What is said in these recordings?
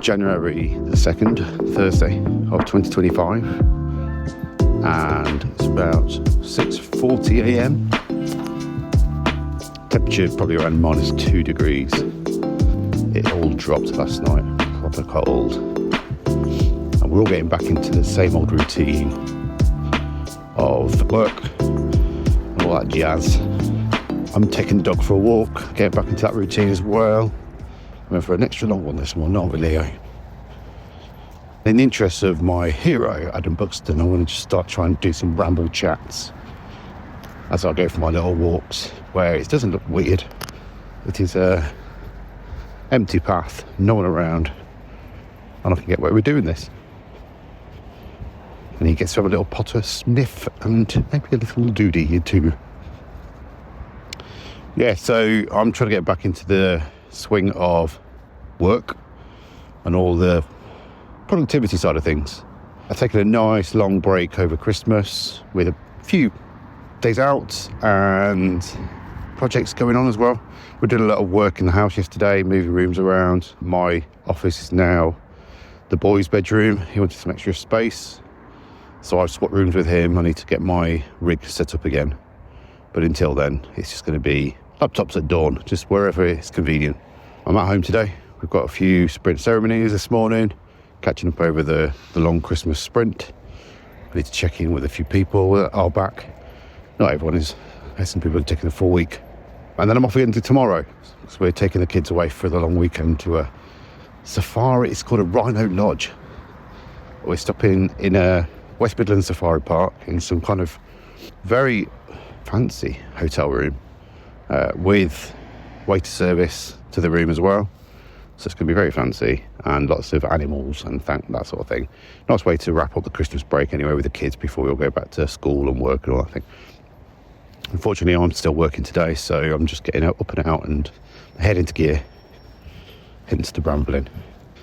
January the 2nd, Thursday of 2025, and it's about 6:40 a.m. Temperature probably around -2 degrees. It all dropped last night, proper cold, and we're all getting back into the same old routine of work and all that jazz. I'm taking the dog for a walk, getting back into that routine as well. I went for an extra long one this morning, not with Leo. In the interest of my hero, Adam Buxton, I'm going to just start trying to do some ramble chats as I go for my little walks, where it doesn't look weird. It is a empty path, no one around, and I can get where we're doing this. And he gets to have a little Potter sniff and maybe a little doody here too. Yeah, so I'm trying to get back into the swing of work and all the productivity side of things. I've taken a nice long break over Christmas with a few days out and projects going on as well. We're doing a lot of work in the house yesterday, moving rooms around. My office is now the boy's bedroom. He wanted some extra space, so I've swapped rooms with him. I need to get my rig set up again, but until then it's just going to be laptops at dawn, just wherever it's convenient. I'm at home today. We've got a few sprint ceremonies this morning, catching up over the long Christmas sprint. I need to check in with a few people that are back. Not everyone is. Some people are taking a full week. And then I'm off again to tomorrow. So we're taking the kids away for the long weekend to a safari. It's called a Rhino Lodge. We're stopping in a West Midlands Safari Park in some kind of very fancy hotel room with waiter service to the room as well. So it's going to be very fancy and lots of animals and that sort of thing. Nice way to wrap up the Christmas break anyway with the kids before we all go back to school and work and all that thing. Unfortunately, I'm still working today, so I'm just getting up and out and head into gear, hence the rambling.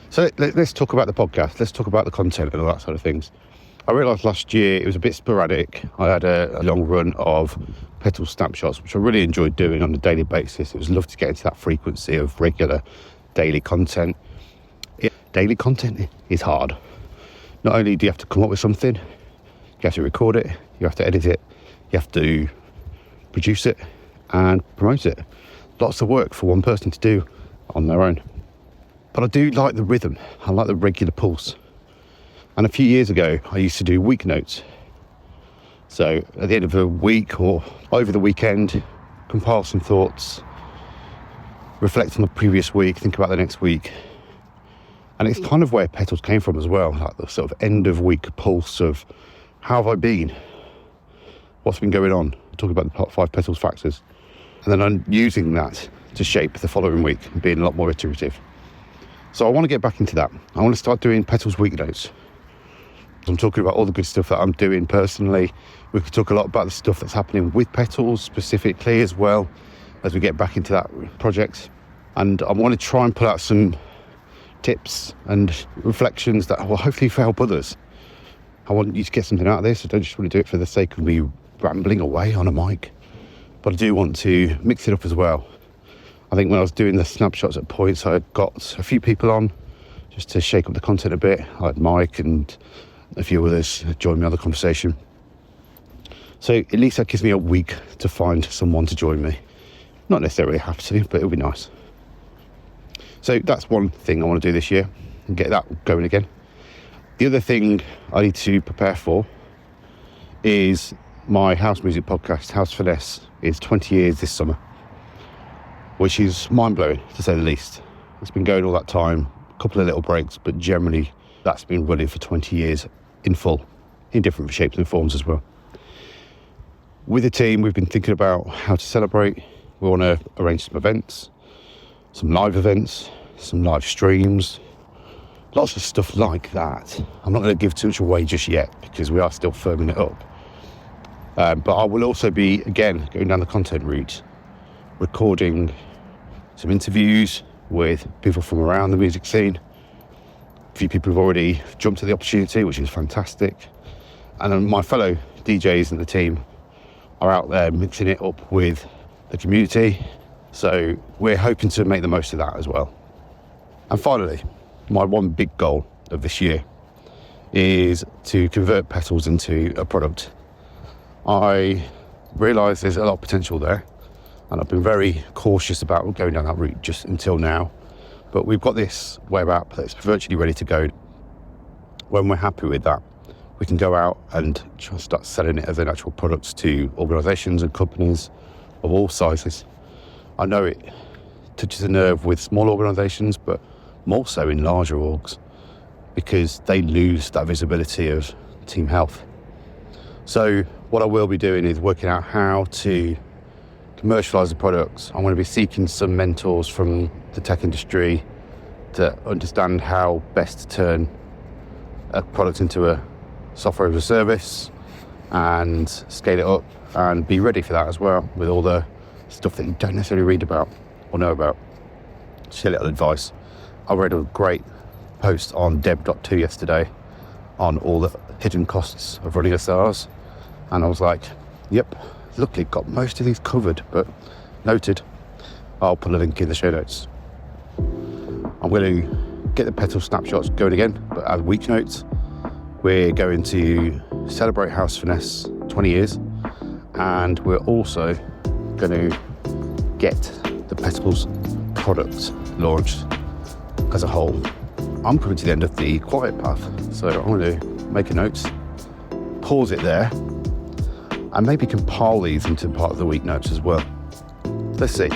So let's talk about the podcast. Let's talk about the content and all that sort of things. I realised last year it was a bit sporadic. I had a long run of PETALS snapshots, which I really enjoyed doing on a daily basis. It was lovely to get into that frequency of regular daily content. Daily content is hard. Not only do you have to come up with something, you have to record it, you have to edit it, you have to produce it and promote it. Lots of work for one person to do on their own. But I do like the rhythm. I like the regular pulse. And a few years ago, I used to do week notes. So at the end of a week or over the weekend, compile some thoughts, reflect on the previous week, think about the next week. And it's kind of where PETALS came from as well, like the sort of end of week pulse of how have I been? What's been going on? Talking about the 5 PETALS factors. And then I'm using that to shape the following week and being a lot more iterative. So I want to get back into that. I want to start doing PETALS week notes. I'm talking about all the good stuff that I'm doing personally. We could talk a lot about the stuff that's happening with PETALS specifically as well as we get back into that project. And I want to try and put out some tips and reflections that will hopefully help others. I want you to get something out of this. I don't just want to do it for the sake of me rambling away on a mic, but I do want to mix it up as well. I think when I was doing the snapshots at points, I got a few people on just to shake up the content a bit. I had Mike and a few others join me on the conversation. So at least that gives me a week to find someone to join me. Not necessarily have to, but it'll be nice. So that's one thing I want to do this year and get that going again. The other thing I need to prepare for is my house music podcast, House Finesse, is 20 years this summer, which is mind-blowing, to say the least. It's been going all that time, a couple of little breaks, but generally that's been running for 20 years in full, in different shapes and forms as well. With the team, we've been thinking about how to celebrate. We want to arrange some events, some live events, some live streams, lots of stuff like that. I'm not going to give too much away just yet because we are still firming it up. But I will also be, again, going down the content route, recording some interviews with people from around the music scene. A few people have already jumped at the opportunity, which is fantastic. And then my fellow DJs and the team are out there mixing it up with the community. So we're hoping to make the most of that as well. And finally, my one big goal of this year is to convert PETALS into a product. I realise there's a lot of potential there, and I've been very cautious about going down that route just until now. But we've got this web app that's virtually ready to go. When we're happy with that, we can go out and try to start selling it as an actual product to organisations and companies of all sizes. I know it touches a nerve with small organisations, but more so in larger orgs, because they lose that visibility of team health. So what I will be doing is working out how to commercialise the products. I'm going to be seeking some mentors from the tech industry to understand how best to turn a product into a software as a service and scale it up, and be ready for that as well, with all the stuff that you don't necessarily read about or know about. Just a little advice. I read a great post on deb.to yesterday on all the hidden costs of running a SaaS, and I was like, yep, luckily got most of these covered, but noted. I'll put a link in the show notes. I'm going to get the PETALS snapshots going again, but as week notes, we're going to celebrate House Finesse 20 years, and we're also going to get the PETALS product launched as a whole. I'm coming to the end of the quiet path, so I'm going to make a note, pause it there, and maybe compile these into part of the week notes as well. Let's see.